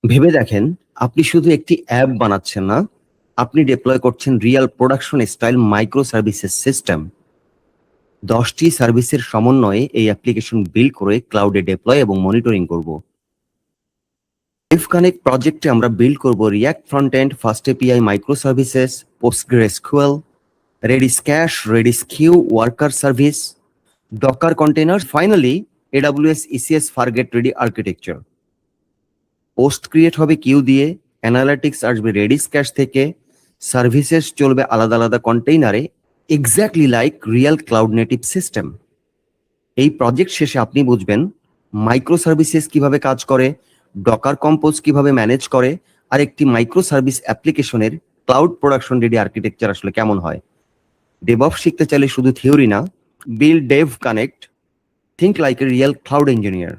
ভেবে দেখেন, আপনি শুধু একটি অ্যাপ বানাচ্ছেন না, আপনি ডিপ্লয় করছেন real production style micro services system. 10টি সার্ভিসের সমন্বয়ে এই অ্যাপ্লিকেশন বিল্ড করে ক্লাউডে ডিপ্লয় এবং মনিটরিং করব। কানেক্ট প্রজেক্টে আমরা বিল্ড করব React front end, fast API micro services, PostgreSQL, Redis cache, Redis queue, worker service, Docker container, finally AWS ECS Fargate ready architecture. Post create হবে কিউ দিয়ে, analytics আসবে রেডিস ক্যাশ থেকে, services চলবে আলাদা আলাদা কন্টেইনারে, exactly like real cloud native system. এই project শেষে আপনি বুঝবেন মাইক্রো সার্ভিসেস কিভাবে কাজ করে, ডকার কম্পোজ কিভাবে ম্যানেজ করে, আর একটি মাইক্রো সার্ভিস অ্যাপ্লিকেশনের ক্লাউড প্রোডাকশন রেডি আর্কিটেকচার আসলে কেমন হয়। ডেভঅপস শিখতে চাইলে শুধু থিওরি না, build Dave connect, think like a real cloud engineer.